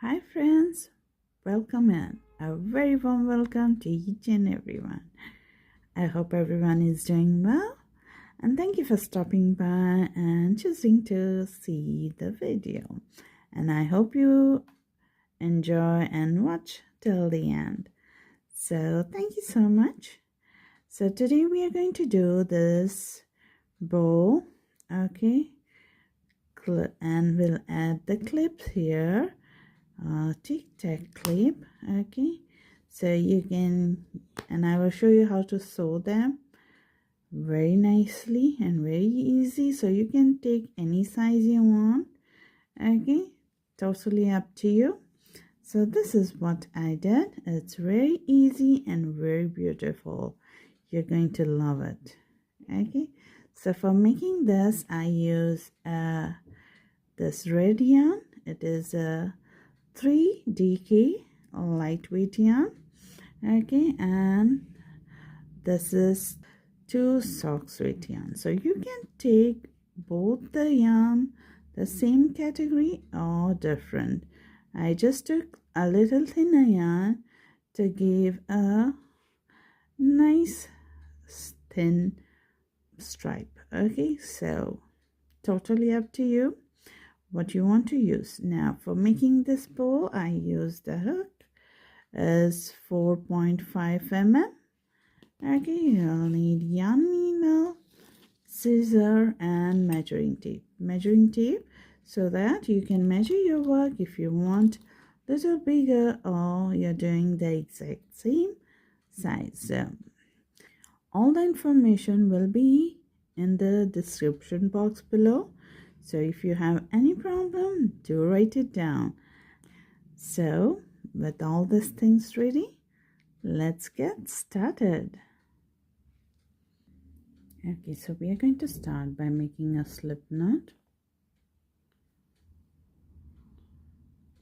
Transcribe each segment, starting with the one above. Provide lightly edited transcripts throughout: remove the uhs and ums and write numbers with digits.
Hi friends, welcome in. A very warm welcome to each and everyone. I hope everyone is doing well and thank you for stopping by and choosing to see the video. And I hope you enjoy and watch till the end. So thank you so much. So today we are going to do this bow, okay? And we'll add the clips here. Tic-tac clip, okay, so you can, and I will show you how to sew them very nicely and very easy, so you can take any size you want, okay, totally up to you. So this is what I did. It's very easy and very beautiful. You're going to love it. Okay, so for making this I use this red yarn. It is a 3DK lightweight yarn, okay, and this is 2 socks weight yarn. So you can take both the yarn the same category or different. I just took a little thinner yarn to give a nice thin stripe, okay, so totally up to you what you want to use. Now for making this bow I use the hook is 4.5 mm. Okay, you'll need yarn needle, scissor and measuring tape so that you can measure your work if you want a little bigger or you're doing the exact same size. So all the information will be in the description box below. So if you have any problem, do write it down. So with all these things ready, let's get started. Okay, so we are going to start by making a slip knot,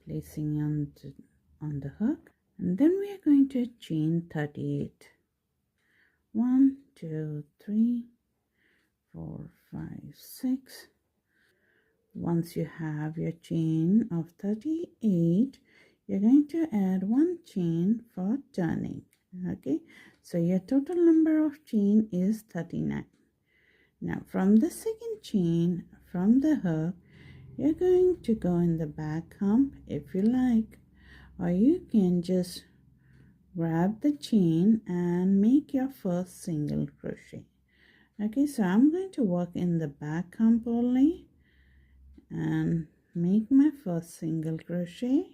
placing on the hook, and then we are going to chain 38. 1, 2, 3, 4, 5, 6. Once you have your chain of 38, you're going to add 1 chain for turning. Okay, so your total number of chain is 39. Now from the second chain from the hook, you're going to go in the back hump if you like, or you can just grab the chain and make your first single crochet. Okay, so I'm going to work in the back hump only and make my first single crochet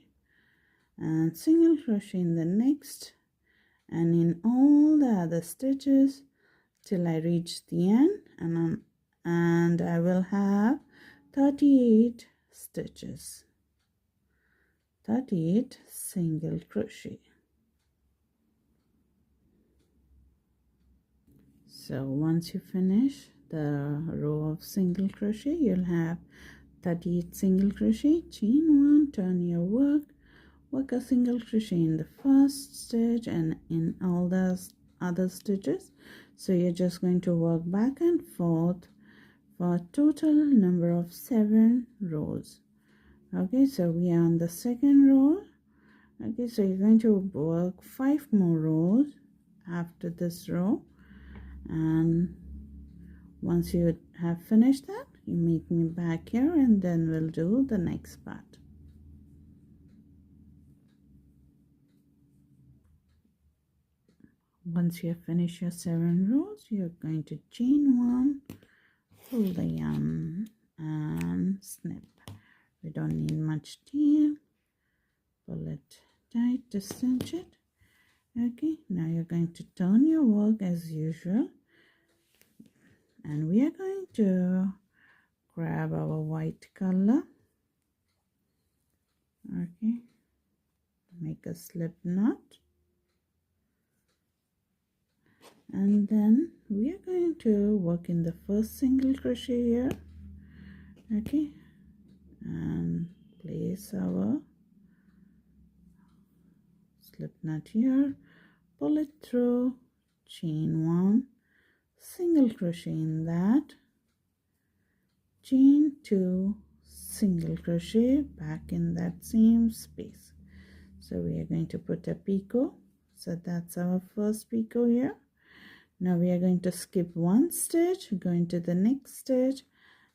and single crochet in the next and in all the other stitches till I reach the end, and I will have 38 stitches, 38 single crochet. So once you finish the row of single crochet, you'll have 38 single crochet, chain 1, turn your work a single crochet in the first stitch and in all the other stitches. So you're just going to work back and forth for a total number of 7 rows. Okay, so we are on the second row. Okay, so you're going to work 5 more rows after this row, and once you have finished that, you meet me back here and then we'll do the next part. Once you have finished your 7 rows, you're going to chain 1, pull the yarn and snip. We don't need much tail. Pull it tight to cinch it. Okay, now you're going to turn your work as usual, and we are going to grab our white color. Okay, make a slip knot, and then we are going to work in the first single crochet here. Okay, and place our slip knot here, pull it through, chain 1, single crochet in that, chain 2, single crochet back in that same space. So we are going to put a picot. So that's our first picot here. Now we are going to skip one stitch, go into the next stitch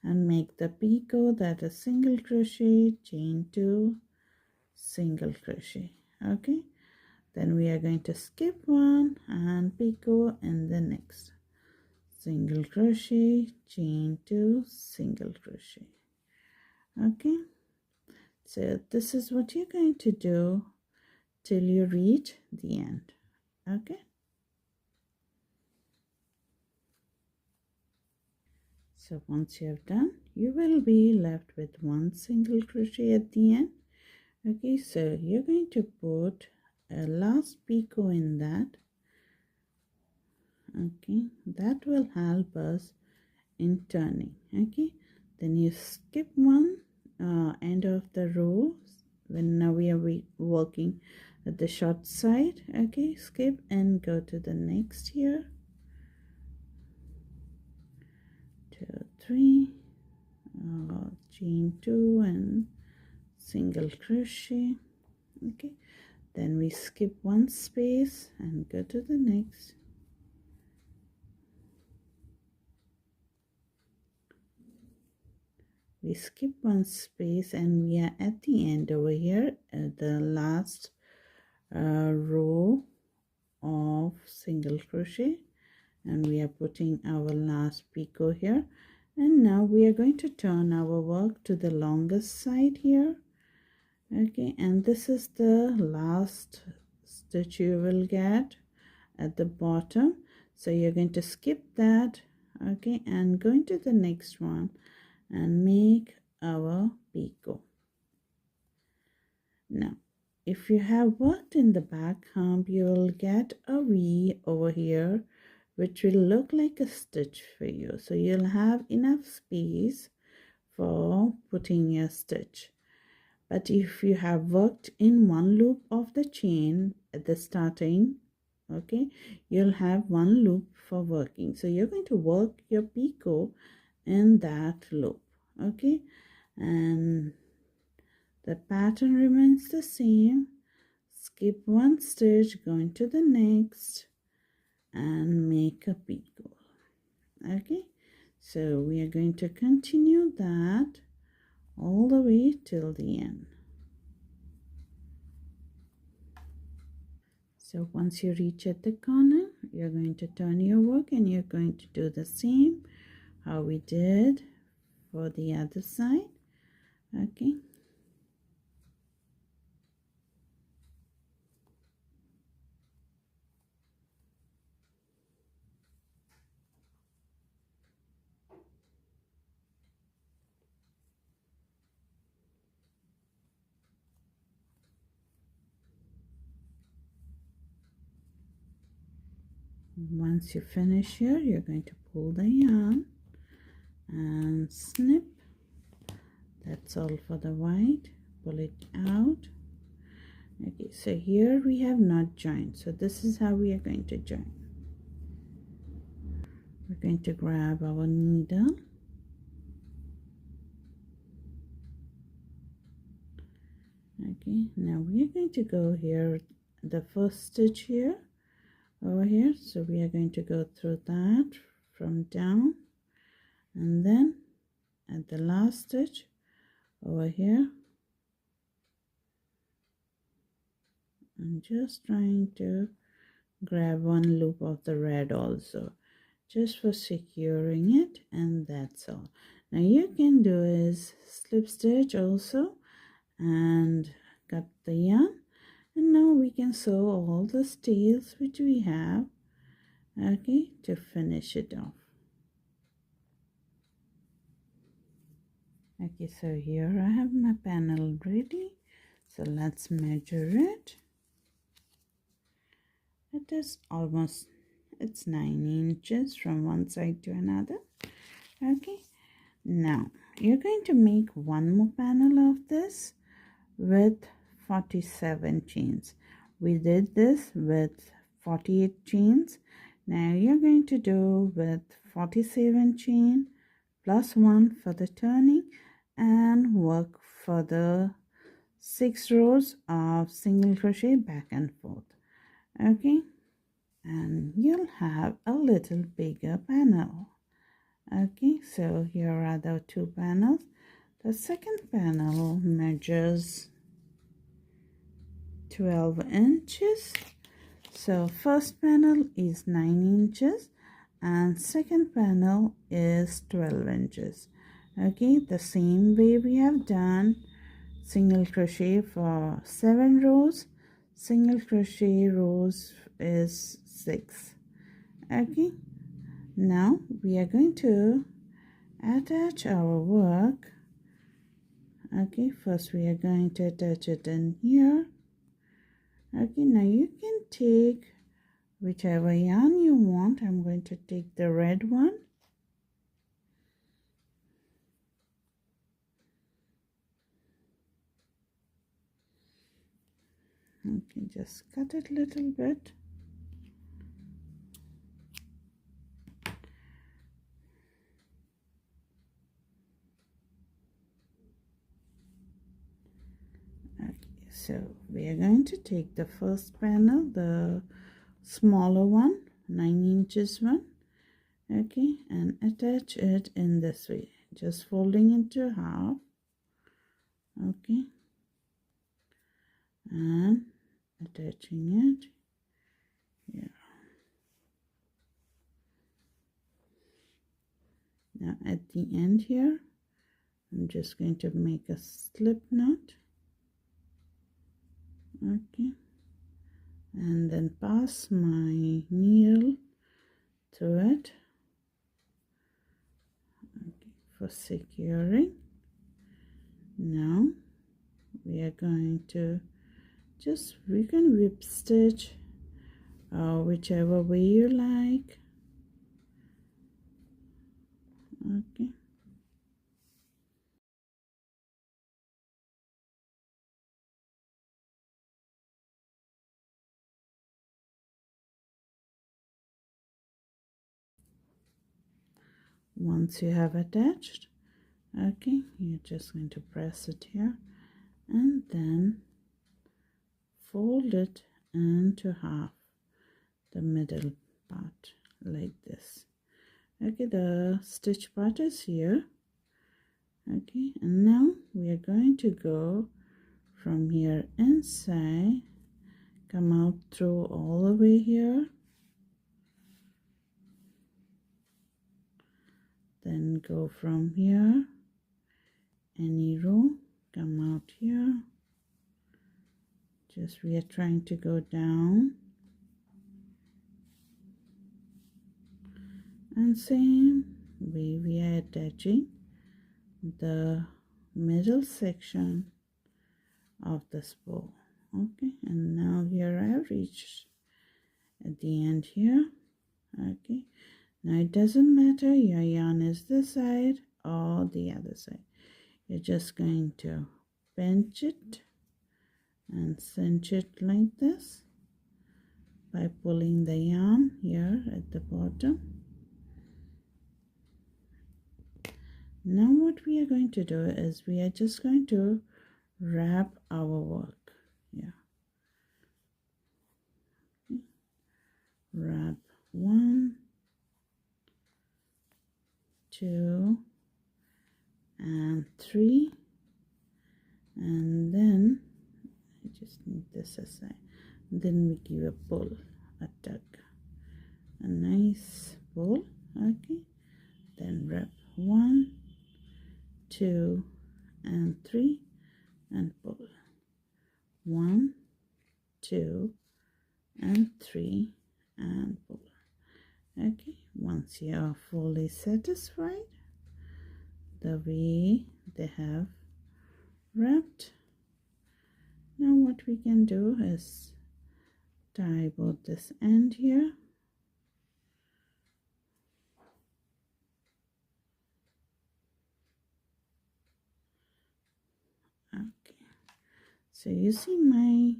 and make the picot, that is single crochet, chain 2, single crochet. Okay, then we are going to skip one and picot in the next, single crochet, chain 2, single crochet. Okay, so this is what you're going to do till you reach the end. Okay, so once you have done, you will be left with one single crochet at the end. Okay, so you're going to put a last picot in that. Okay, that will help us in turning. Okay, then you skip one end of the row when now we are working at the short side. Okay, skip and go to the next here, 2, 3, chain 2 and single crochet. Okay, then we skip one space and go to the next, we skip one space and we are at the end over here at the last row of single crochet, and we are putting our last picot here. And now we are going to turn our work to the longest side here. Okay, and this is the last stitch you will get at the bottom, so you're going to skip that. Okay, and go into the next one and make our picot. Now if you have worked in the back hump, you will get a V over here which will look like a stitch for you, so you'll have enough space for putting your stitch. But if you have worked in one loop of the chain at the starting, okay, you'll have one loop for working, so you're going to work your picot in that loop. Okay, and the pattern remains the same. Skip one stitch, go into the next and make a picot. Okay, so we are going to continue that all the way till the end. So once you reach at the corner, you're going to turn your work and you're going to do the same how we did for the other side. Okay, once you finish here, you're going to pull the yarn and snip. That's all for the white. Pull it out. Okay, so here we have not joined, so this is how we are going to join. We're going to grab our needle, okay, now we are going to go here, the first stitch here over here, so we are going to go through that from down, and then at the last stitch over here, I'm just trying to grab one loop of the red also, just for securing it, and that's all. Now you can do is slip stitch also and cut the yarn, and now we can sew all the tails which we have, okay, to finish it off. Okay, so here I have my panel ready, so let's measure it. It is almost, it's 9 inches from one side to another. Okay, now you're going to make one more panel of this with 47 chains. We did this with 48 chains. Now you're going to do with 47 chain plus 1 for the turning, and work for the 6 rows of single crochet back and forth. Okay, and you'll have a little bigger panel. Okay, so here are the 2 panels. The second panel measures 12 inches. So first panel is 9 inches and second panel is 12 inches. Okay, the same way we have done single crochet for 7 rows, single crochet rows is 6. Okay, now we are going to attach our work. Okay, first we are going to attach it in here. Okay, now you can take whichever yarn you want. I'm going to take the red one. Okay, just cut it a little bit. Okay, so we are going to take the first panel, the smaller one, 9 inches one. Okay, and attach it in this way, just folding into half. Okay, and attaching it here. Now at the end here, I'm just going to make a slip knot. Okay, and then pass my needle through it. Okay, for securing. Now we are going to we can whip stitch whichever way you like. Okay, once you have attached, okay, you're just going to press it here and then fold it into half, the middle part, like this. Okay, the stitch part is here. Okay, and now we are going to go from here inside, come out through all the way here, then go from here, any row, come out here. Just we are trying to go down, and same way we are attaching the middle section of this bow. Okay, and now here I have reached at the end here. Okay, now it doesn't matter your yarn is this side or the other side. You're just going to pinch it and cinch it like this by pulling the yarn here at the bottom. Now what we are going to do is we are just going to wrap our work. Yeah, wrap 1, 2 and 3, and then I just need this aside. Then we give a pull, a tug, a nice pull. Okay, then wrap 1, 2 and 3 and pull 1, 2 and 3 and pull. Okay, once you are fully satisfied the way they have wrapped, now what we can do is tie both this end here. Okay, so you see my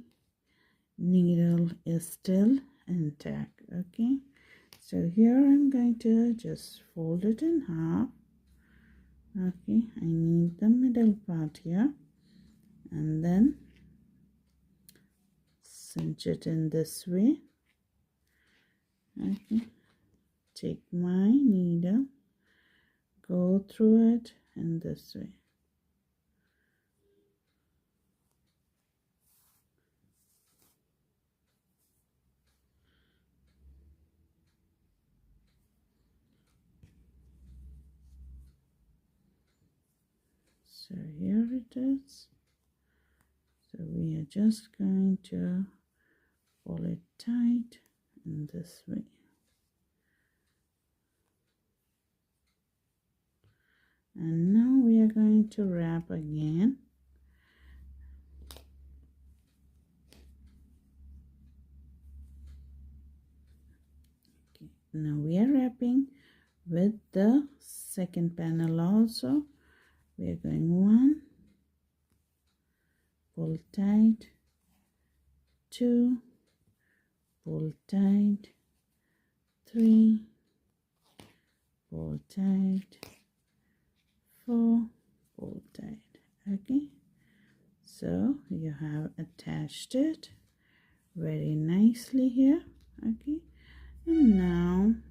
needle is still intact. Okay, so here I'm going to just fold it in half. Okay, I need the middle part here, and then cinch it in this way. Okay, take my needle, go through it in this way. So here it is. So we are just going to pull it tight in this way. And now we are going to wrap again. Okay, now we are wrapping with the second panel also. We are going 1, pull tight, 2, pull tight, 3, pull tight, 4, pull tight. Okay, so you have attached it very nicely here. Okay, and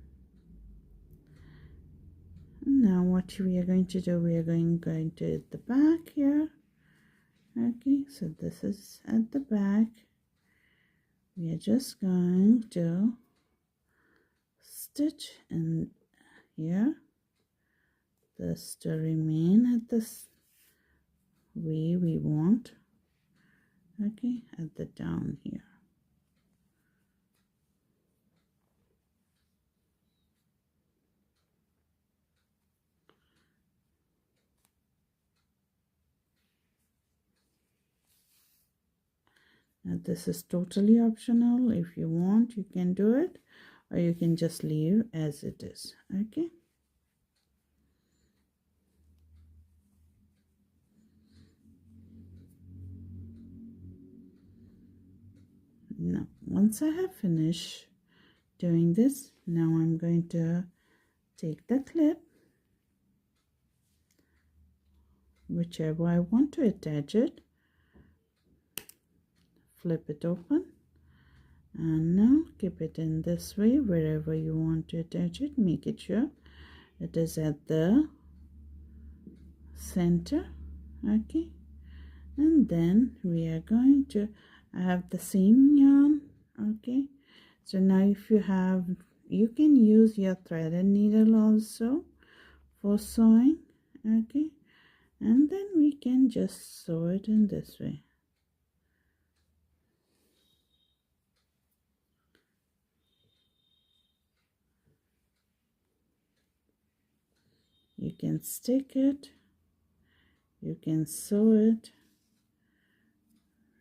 now what we are going to do, we are going to the back here. Okay, so this is at the back. We are just going to stitch in here, this to remain at this way we want. Okay, at the down here. Now this is totally optional. If you want, you can do it, or you can just leave as it is. Okay, now once I have finished doing this, now I'm going to take the clip, whichever I want to attach it, flip it open, and now keep it in this way. Wherever you want to attach it, make it sure it is at the center. Okay, and then we are going to have the same yarn. Okay, so now if you have, you can use your thread and needle also for sewing. Okay, and then we can just sew it in this way. You can stick it, you can sew it,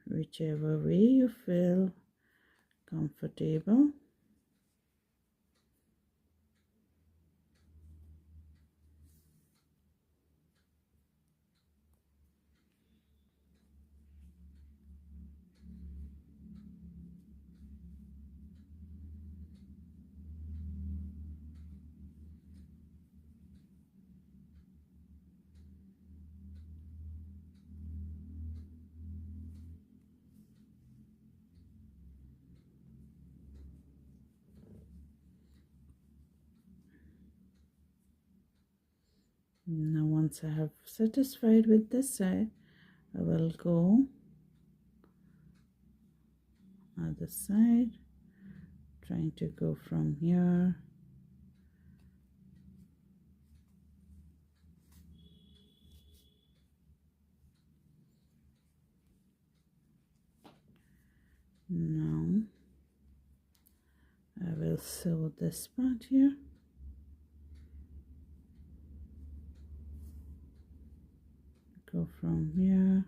whichever way you feel comfortable. Now once I have satisfied with this side, I will go other side, trying to go from here. Now I will sew this part here. Go from here.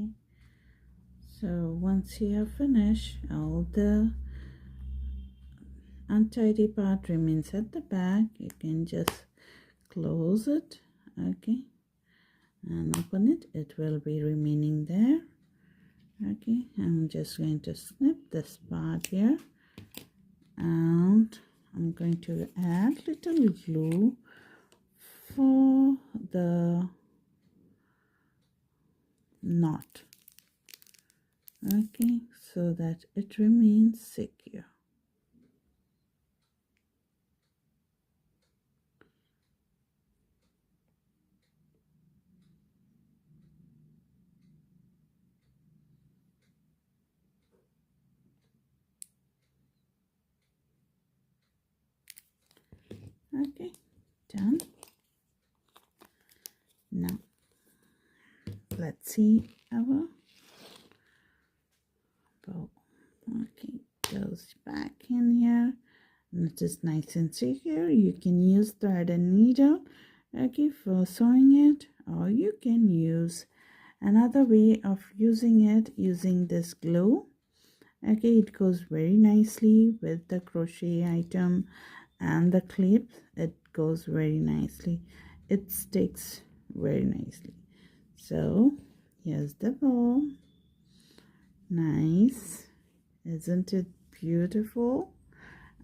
Okay, so once you have finished, all the untidy part remains at the back. You can just close it, okay, and open it. It will be remaining there. Okay, I'm just going to snip this part here, and I'm going to add little glue for the knot, okay, so that it remains secure. Okay, done. Now let's see our bow. Okay, goes back in here, and it is nice and secure. You can use thread and needle, okay, for sewing it, or you can use another way of using it, using this glue. Okay, it goes very nicely with the crochet item and the clips. It goes very nicely. It sticks very nicely. So here's the bow. Nice, isn't it beautiful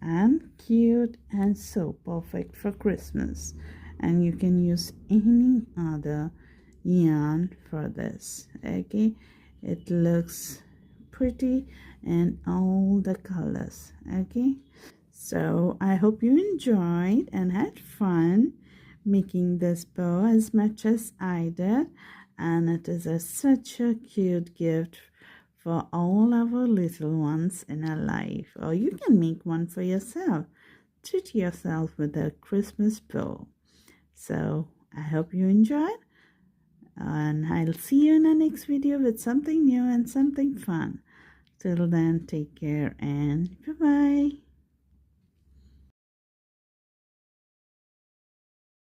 and cute and so perfect for Christmas? And you can use any other yarn for this. Okay, it looks pretty in all the colors. Okay, so I hope you enjoyed and had fun making this bow as much as I did, and it is such a cute gift for all our little ones in our life. Or you can make one for yourself. Treat yourself with a Christmas bow. So I hope you enjoyed, and I'll see you in the next video with something new and something fun. Till then, take care and bye-bye.